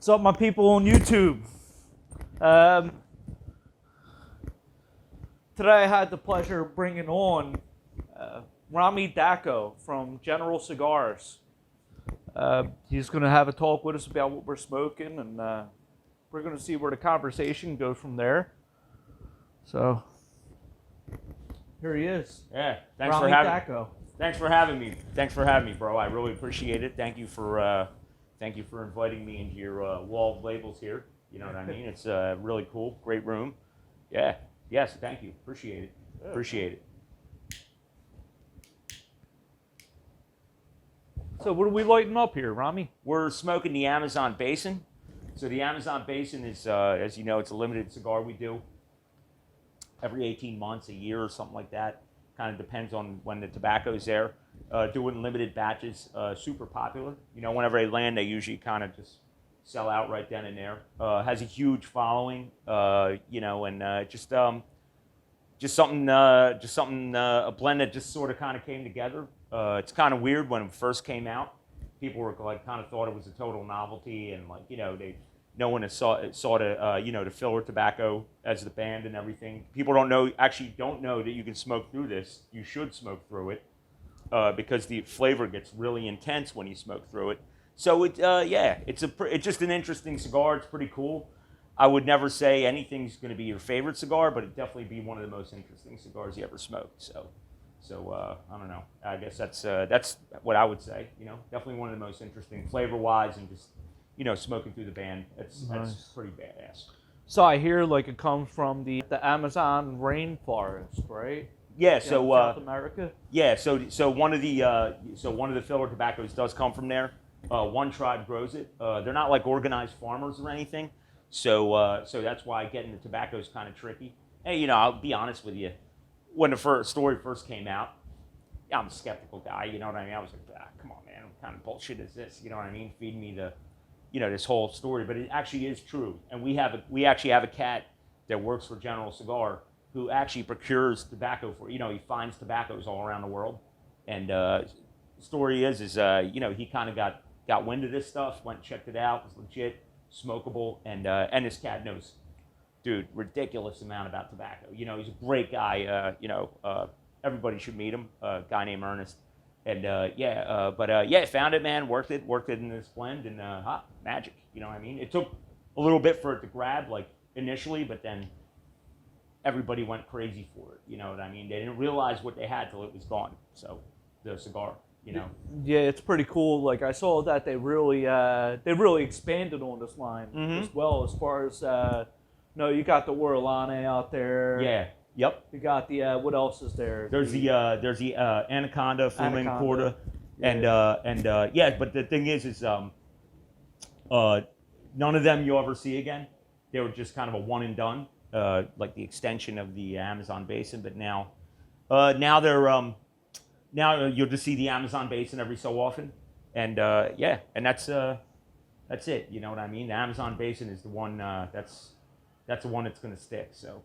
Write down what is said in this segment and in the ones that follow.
What's up, my people on YouTube? Um, Today I had the pleasure of bringing on Rami Dakko from General Cigars. He's going to have a talk with us about what we're smoking, and we're going to see where the conversation goes from there. So, here he is. Yeah, Thanks for having me. Thanks for having me, bro. I really appreciate it. Thank you for inviting me into your wall of labels here. You know what I mean? It's really cool. Great room. Yeah. Yes. Thank you. Appreciate it. Yeah. Appreciate it. So, what are we lighting up here, Rami? We're smoking the Amazon Basin. So the Amazon Basin is, as you know, it's a limited cigar we do every 18 months, a year, or something like that. Kind of depends on when the tobacco's there. Doing limited batches, super popular. You know, whenever they land, they usually kind of just sell out right then and there. Has a huge following, you know, and just something, a blend that just sort of kind of came together. It's kind of weird when it first came out. People were like, kind of thought it was a total novelty, and like, you know, no one saw the, you know, the filler tobacco as the band and everything. People don't know that you can smoke through this. You should smoke through it because the flavor gets really intense when you smoke through it. So yeah, it's just an interesting cigar. It's pretty cool. I would never say anything's going to be your favorite cigar, but it'd definitely be one of the most interesting cigars you ever smoked. So I don't know. I guess that's what I would say. You know, definitely one of the most interesting flavor-wise, and just, you know, smoking through the band. That's pretty badass. So I hear like it comes from the Amazon rainforest, right? Yeah. So South America. Yeah. So one of the filler tobaccos does come from there. One tribe grows it. They're not like organized farmers or anything. So that's why getting the tobacco is kind of tricky. Hey, you know, I'll be honest with you. When the story first came out, yeah, I'm a skeptical guy. You know what I mean? I was like, come on, man, what kind of bullshit is this? You know what I mean? Feeding me this whole story. But it actually is true. And we actually have a cat that works for General Cigar who actually procures tobacco for, you know, he finds tobaccos all around the world. And the story is you know, he kind of got wind of this stuff, went and checked it out, it was legit, smokable, and this cat knows, dude, ridiculous amount about tobacco. You know, he's a great guy. You know, everybody should meet him. A guy named Ernest. And yeah, found it, man. Worked it in this blend, and magic. You know what I mean? It took a little bit for it to grab, like initially, but then everybody went crazy for it. You know what I mean? They didn't realize what they had till it was gone. So the cigar, you know. Yeah, it's pretty cool. Like I saw that they really expanded on this line as well, as far as no, you got the Orlane out there. Yeah. Yep. You got the what else is there? There's the Anaconda, Flamincorda, yeah. and yeah. But the thing is none of them you'll ever see again. They were just kind of a one and done, like the extension of the Amazon Basin. But now they're now you'll just see the Amazon Basin every so often, and yeah, and that's it. You know what I mean? The Amazon Basin is the one that's the one that's going to stick. So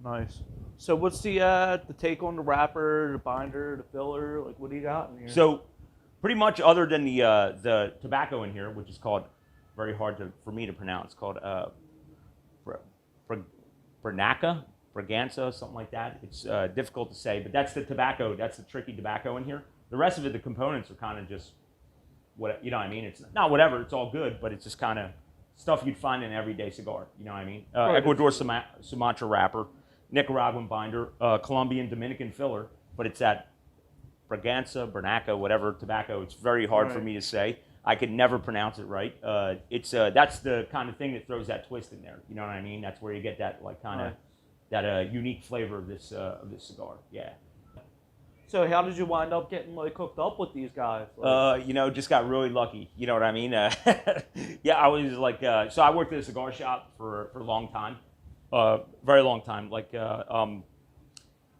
nice. So what's the take on the wrapper, the binder, the filler? Like, what do you got in here? So pretty much, other than the tobacco in here, which is called, very hard for me to pronounce, called Braganza, something like that. It's difficult to say, but that's the tobacco. That's the tricky tobacco in here. The rest of it, the components are kind of just what, you know what I mean? It's not whatever. It's all good, but it's just kind of stuff you'd find in an everyday cigar. You know what I mean? Right. Ecuador Sumatra wrapper, Nicaraguan binder, Colombian Dominican filler, but it's that Braganza, whatever tobacco. It's very hard for me to say. I could never pronounce it right. It's that's the kind of thing that throws that twist in there. You know what I mean? That's where you get that like kind of that unique flavor of this cigar. Yeah. So how did you wind up getting like hooked up with these guys? Like, you know, just got really lucky. You know what I mean? Yeah, I was like, so I worked at a cigar shop for a long time, very long time, like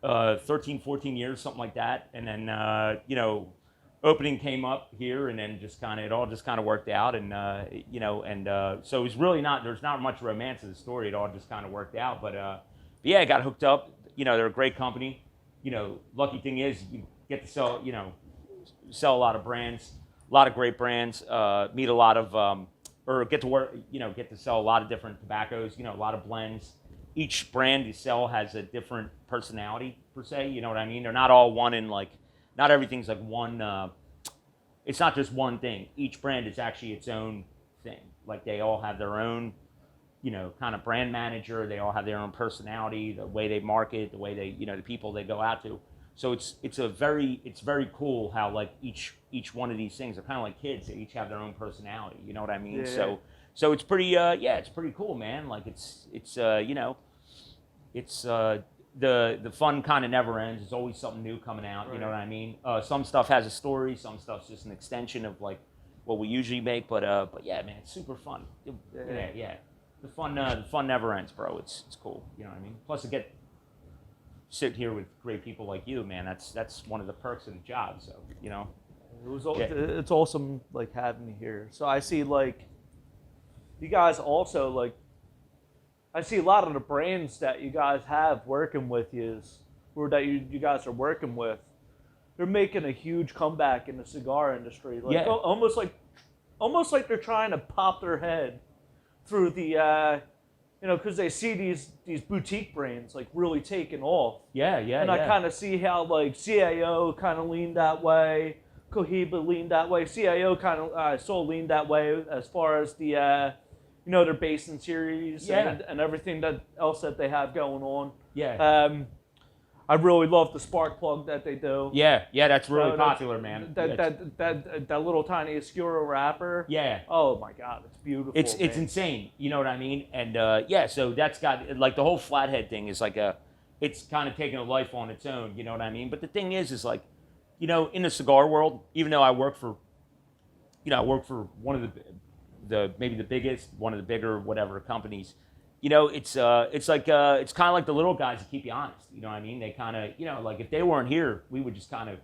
13, 14 years, something like that. And then, you know, opening came up here, and then it all just kind of worked out. And, you know, and so it was really there's not much romance in the story. It all just kind of worked out. But yeah, I got hooked up. You know, they're a great company. You know, lucky thing is you get to sell a lot of brands, a lot of great brands, meet a lot of or get to work, get to sell a lot of different tobaccos, a lot of blends. Each brand you sell has a different personality per se, you know what I mean? They're not all one in like, not everything's like one, it's not just one thing. Each brand is actually its own thing. Like they all have their own, kind of brand manager. They all have their own personality, the way they market, the way they, the people they go out to. So it's very cool how like each one of these things are kind of like kids. They each have their own personality. You know what I mean? Yeah. So it's pretty it's pretty cool, man. Like it's the fun kind of never ends. There's always something new coming out. Right. You know what I mean? Some stuff has a story. Some stuff's just an extension of like what we usually make. But yeah, man, it's super fun. Yeah. The fun never ends, bro. It's cool. You know what I mean? Plus, I get sit here with great people like you, man. That's one of the perks of the job. So it's awesome like having you here. So I see like you guys also like I see a lot of the brands that you guys have working with you, or that you guys are working with. They're making a huge comeback in the cigar industry. Like almost like they're trying to pop their head through the because they see these boutique brands like really taking off. And I kind of see how like CIO kind of leaned that way, Cohiba leaned that way. CIO kind of I saw leaned that way as far as the their Basin series and everything else that they have going on. I really love the spark plug that they do. Yeah, that's really popular, man. That little tiny Oscuro wrapper. Yeah. Oh my God, it's beautiful. It's insane. You know what I mean? And so that's got like the whole flathead thing is like it's kind of taking a life on its own. You know what I mean? But the thing is like, in the cigar world, even though I work for one of the maybe the biggest, one of the bigger whatever companies. It's kind of like the little guys that keep you honest. You know what I mean? They kind of, like if they weren't here, we would just kind of.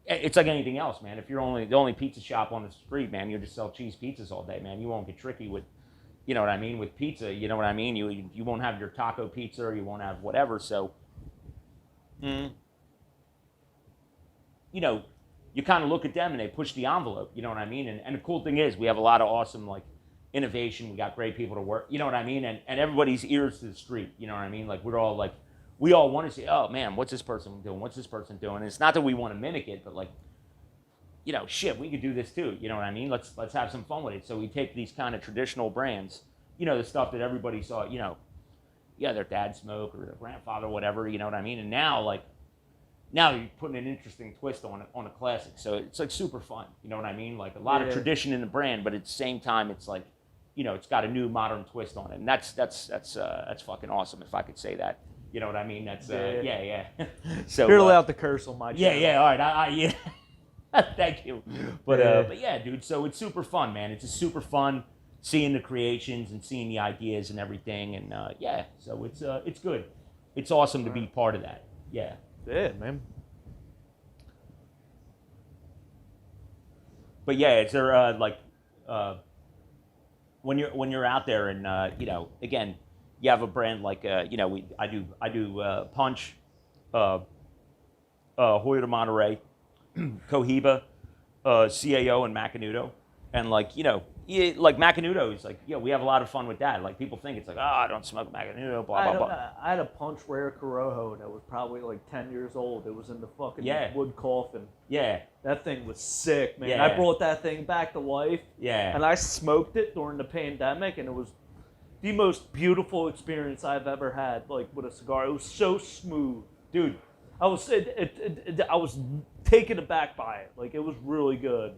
It's like anything else, man. If you're the only pizza shop on the street, man, you'll just sell cheese pizzas all day, man. You won't get tricky with, you know what I mean, with pizza. You know what I mean? You won't have your taco pizza, or you won't have whatever. So, you kind of look at them and they push the envelope. You know what I mean? And the cool thing is, we have a lot of awesome like. Innovation. We got great people to work. You know what I mean? And everybody's ears to the street. You know what I mean? Like we all want to say, oh man, what's this person doing? What's this person doing? And it's not that we want to mimic it, but like, shit, we could do this too. You know what I mean? Let's have some fun with it. So we take these kind of traditional brands, the stuff that everybody saw, their dad smoked or their grandfather, whatever. You know what I mean? And now you're putting an interesting twist on a classic. So it's like super fun. You know what I mean? Like a lot of tradition in the brand, but at the same time, it's like. It's got a new modern twist on it, and that's fucking awesome. If I could say that, you know what I mean? That's yeah. So you're allowed to curse on my channel. Yeah. All right, thank you. But yeah, dude. So it's super fun, man. It's just super fun seeing the creations and seeing the ideas and everything, and so it's good. It's awesome to be part of that. Yeah, man. But yeah, is there when you're out there and again, you have a brand like I do Punch, Hoyo de Monterey, Cohiba, CAO, and Macanudo, and like Macanudo is like we have a lot of fun with that. Like people think it's like I don't smoke Macanudo, blah blah. I had a Punch Rare Corojo that was probably like 10 years old. It was in the fucking wood coffin. Yeah. That thing was sick, man. Yeah. I brought that thing back to life. Yeah. And I smoked it during the pandemic, and it was the most beautiful experience I've ever had, like with a cigar. It was so smooth, dude. I was taken aback by it. Like it was really good.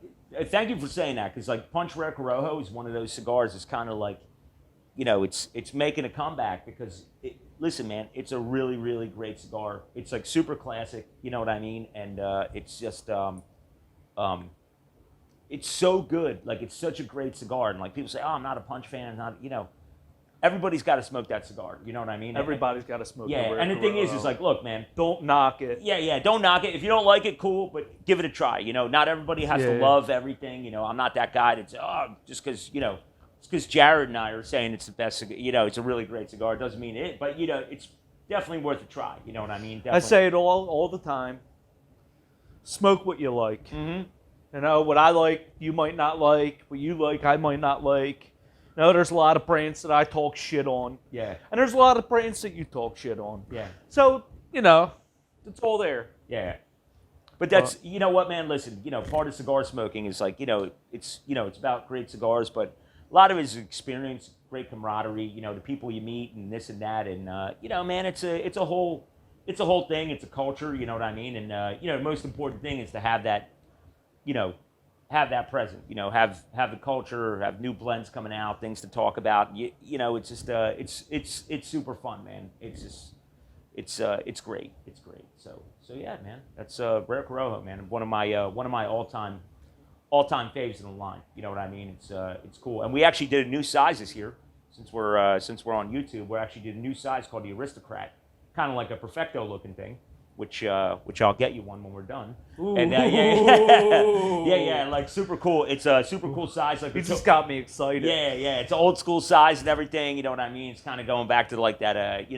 Thank you for saying that, because like Punch Rare Corojo is one of those cigars that's kind of like, it's making a comeback because listen, man, it's a really, really great cigar. It's like super classic, you know what I mean? And it's just, it's so good. Like it's such a great cigar. And like people say, oh, I'm not a Punch fan. I'm not, everybody's got to smoke that cigar. You know what I mean? Everybody's got to smoke it. Yeah, and the thing is like, look, man. Don't knock it. Yeah, don't knock it. If you don't like it, cool, but give it a try. Not everybody has to love everything. I'm not that guy that's, just because, it's because Jared and I are saying it's the best cigar. It's a really great cigar. It doesn't mean it, but, it's definitely worth a try. You know what I mean? Definitely. I say it all the time. Smoke what you like. Mm-hmm. What I like, you might not like. What you like, I might not like. No, there's a lot of brands that I talk shit on. Yeah. And there's a lot of brands that you talk shit on. Yeah. So, it's all there. Yeah. But that's, you know what, man, listen, part of cigar smoking is like, it's about great cigars, but a lot of it is experience, great camaraderie, the people you meet and this and that. And, man, it's a whole thing. It's a culture, you know what I mean? And, the most important thing is to have that, have that present, have the culture, have new blends coming out, things to talk about. It's just, it's super fun, man. It's just, it's great. It's great. So yeah, man, that's Rare Corojo, man. One of my all-time faves in the line. You know what I mean? It's cool. And we actually did a new size this year, since we're on YouTube. We actually did a new size called the Aristocrat, kind of like a Perfecto looking thing, which I'll get you one when we're done. Ooh. And yeah, like super cool. It's a super cool size. Like it just got me excited. Yeah, it's old school size and everything. You know what I mean? It's kind of going back to like that,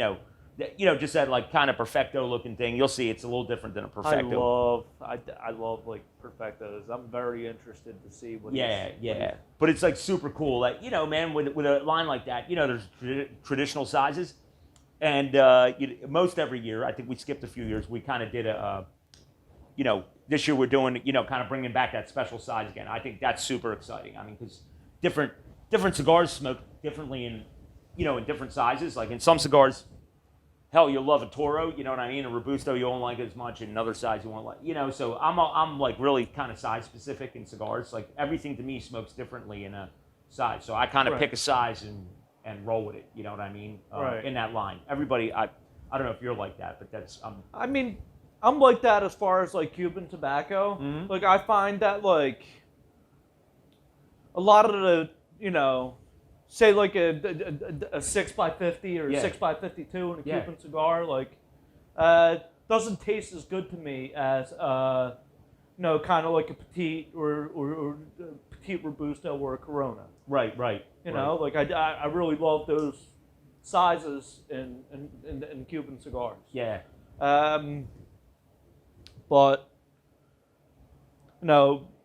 just that like kind of Perfecto looking thing. You'll see it's a little different than a Perfecto. I love like Perfectos. I'm very interested to see what. Yeah. But it's like super cool. Like man, with a line like that, there's traditional sizes, and most every year. I think we skipped a few years. We kind of did this year we're doing kind of bringing back that special size again. I think that's super exciting. I mean, because different cigars smoke differently in different sizes. Like in some cigars. Hell, you'll love a Toro, you know what I mean? A Robusto you won't like as much, and another size you won't like, So I'm like really kind of size specific in cigars. Like everything to me smokes differently in a size, so I kind of pick a size and roll with it. You know what I mean? In that line, everybody. I don't know if you're like that, but that's. I mean, I'm like that as far as like Cuban tobacco. Mm-hmm. Like I find that like a lot of the say like a 6x50 or 6x52 in a Cuban cigar, like doesn't taste as good to me as kind of like a petite or petite Robusto or a Corona. Right. Like I really love those sizes in Cuban cigars. Yeah. But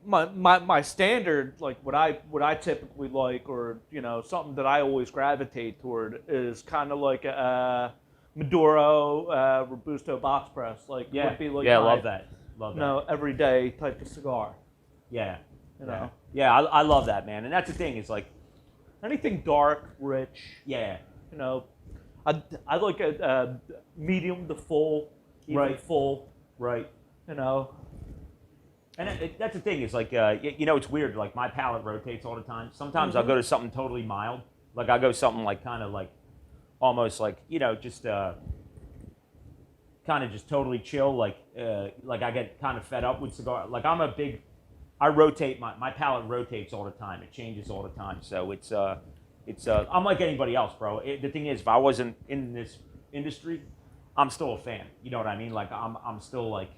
my standard, like what I typically like, or something that I always gravitate toward, is kind of like a Maduro Robusto box press. Like would be like love that. Everyday type of cigar. Yeah. Yeah, I love that, man. And that's the thing. It's like anything dark, rich. Yeah. I like a medium to full, even full. Right. And that's the thing, is like, it's weird, like my palate rotates all the time. Sometimes I'll go to something totally mild. Like I'll go something like kind of like, almost like, just kind of just totally chill. Like I get kind of fed up with cigar. Like I rotate, my palate rotates all the time. It changes all the time. So I'm like anybody else, bro. The thing is, if I wasn't in this industry, I'm still a fan. You know what I mean? Like I'm still like,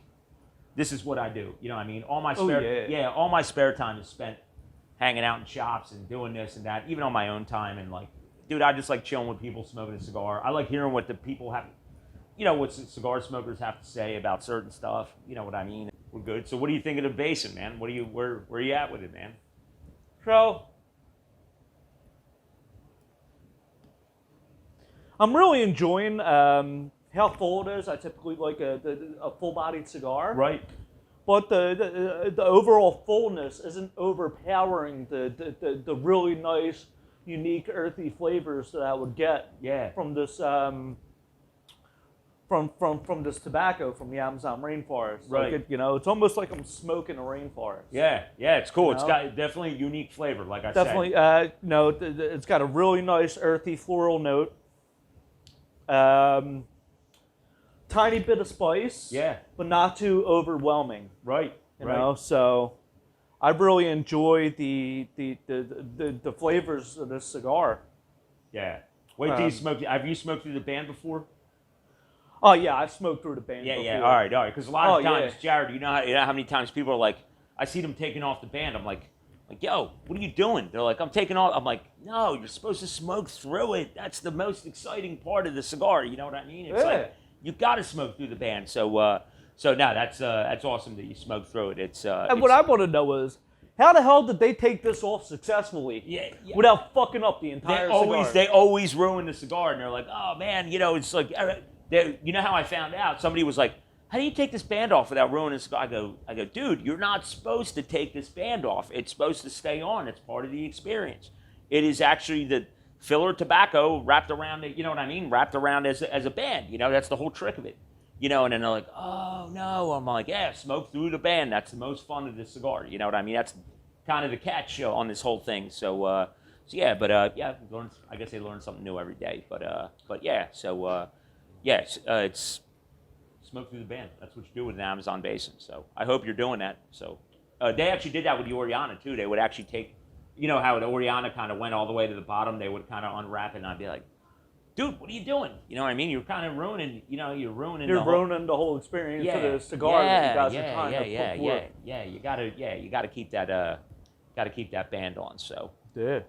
this is what I do. You know what I mean? All my spare time is spent hanging out in shops and doing this and that, even on my own time. And like, dude, I just like chilling with people, smoking a cigar. I like hearing what the people have, what cigar smokers have to say about certain stuff. You know what I mean? We're good. So what do you think of the Basin, man? Where are you at with it, man? So I'm really enjoying how full it is. I typically like a full-bodied cigar. Right. But the overall fullness isn't overpowering the really nice, unique, earthy flavors that I would get from this from this tobacco from the Amazon rainforest. Right. Like it's almost like I'm smoking a rainforest. Yeah, it's cool. It's got definitely a unique flavor, like I said. Definitely, it's got a really nice earthy floral note. Tiny bit of spice, but not too overwhelming. Right. So I really enjoy the flavors of this cigar. Yeah. Wait till you smoke. Have you smoked through the band before? Oh yeah, I've smoked through the band before. Yeah. All right. Because a lot of times, Jared, you know how many times people are like, I see them taking off the band. I'm like, yo, what are you doing? They're like, I'm taking off. I'm like, no, you're supposed to smoke through it. That's the most exciting part of the cigar. You know what I mean? It's like, you got to smoke through the band. So no, that's awesome that you smoke through it. And what I want to know is, how the hell did they take this off successfully without fucking up the entire cigar? They always ruin the cigar, and they're like, oh man, you know, it's like, you know how I found out? Somebody was like, how do you take this band off without ruining the cigar? I go, dude, you're not supposed to take this band off. It's supposed to stay on. It's part of the experience. It is actually the filler tobacco wrapped around it, you know what I mean? Wrapped around as a band, you know, that's the whole trick of it. You know, and then they're like, oh no. I'm like, yeah, smoke through the band. That's the most fun of this cigar. You know what I mean? That's kind of the catch on this whole thing. So yeah, but yeah, I guess they learn something new every day. But yeah, so yeah, it's smoke through the band. That's what you do with an Amazon Basin. So I hope you're doing that. So they actually did that with the Oriana too. They would actually take, you know how the Oriana kind of went all the way to the bottom. They would kind of unwrap it, and I'd be like, dude, what are you doing? You know what I mean? You're kind of ruining, you know, you're ruining the whole experience of the cigar that you guys are trying to put forth. Yeah. You gotta keep that band on. So yeah.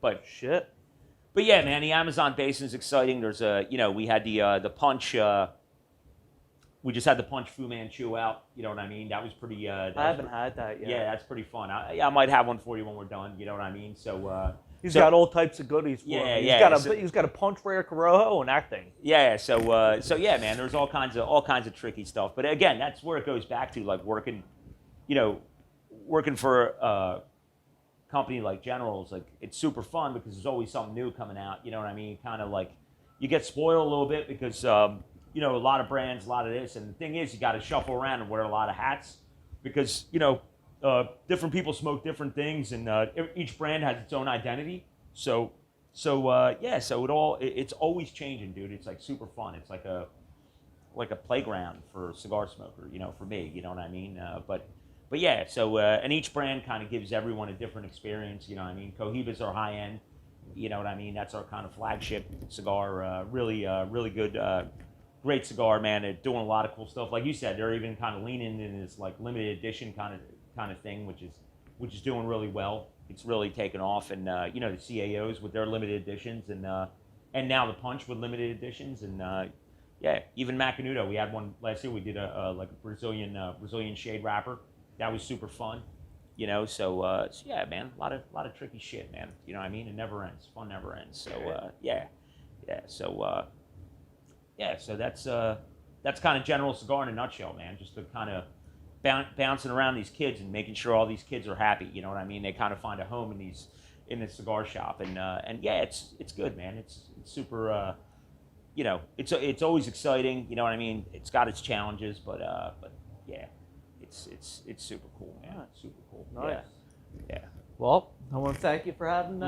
But shit. But yeah, man, the Amazon Basin's exciting. There's you know, we had the punch. We just had the punch Fu Manchu out. You know what I mean? That was pretty. I haven't had that yet. Yeah, that's pretty fun. I might have one for you when we're done. You know what I mean? So. He's got all types of goodies for him. He's got a punch rare Corojo and that thing. Yeah, so yeah, man, there's all kinds of tricky stuff. But again, that's where it goes back to, like working for a company like General's. Like, it's super fun because there's always something new coming out. You know what I mean? Kind of like you get spoiled a little bit because you know, a lot of brands, a lot of this, and the thing is, you got to shuffle around and wear a lot of hats because, you know, different people smoke different things, and each brand has its own identity. So yeah, so it's always changing, dude. It's like super fun. It's like a playground for a cigar smoker, you know, for me, you know what I mean? But yeah, so and each brand kind of gives everyone a different experience, you know what I mean? Cohiba's our high end, you know what I mean? That's our kind of flagship cigar. Really good. Great cigar, man. They're doing a lot of cool stuff. Like you said, they're even kind of leaning in this like limited edition kind of thing, which is doing really well. It's really taken off, and you know, the CAOs with their limited editions, and now the Punch with limited editions, and yeah, even Macanudo. We had one last year. We did a Brazilian shade wrapper. That was super fun, you know. So yeah, man, a lot of tricky shit, man. You know what I mean? It never ends. Fun never ends. So yeah. So yeah, so that's kind of General Cigar in a nutshell, man. Just to kind of bouncing around these kids and making sure all these kids are happy. You know what I mean? They kind of find a home in this cigar shop, and yeah, it's good, man. It's super. You know, it's always exciting. You know what I mean? It's got its challenges, but yeah, it's super cool, man. Super cool. Nice. Yeah. Well, I want to thank you for having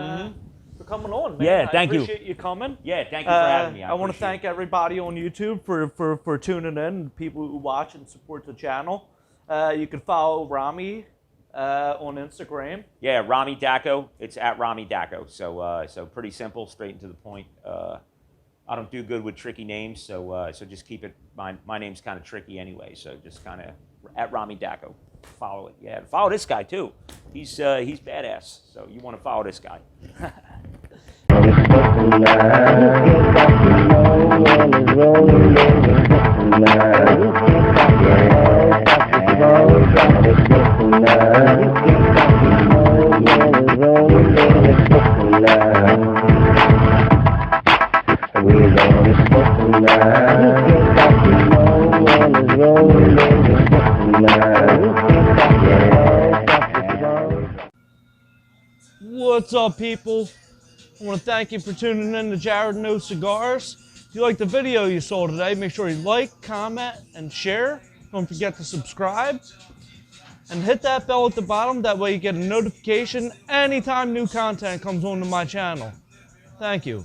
for coming on, man. Yeah, thank you. I appreciate you coming. Yeah, thank you for having me. I want to thank everybody on YouTube for tuning in, people who watch and support the channel. You can follow Rami on Instagram. Yeah, Rami Dakko. It's at Rami Dakko. So pretty simple, straight and to the point. I don't do good with tricky names, so just keep it. My name's kind of tricky anyway, so just kind of at Rami Dakko. Follow it. Yeah, follow this guy too. He's badass. So you want to follow this guy. What's up, people? I want to thank you for tuning in to Jared No Cigars. If you liked the video you saw today, make sure you like, comment, and share. Don't forget to subscribe. And hit that bell at the bottom. That way you get a notification anytime new content comes onto my channel. Thank you.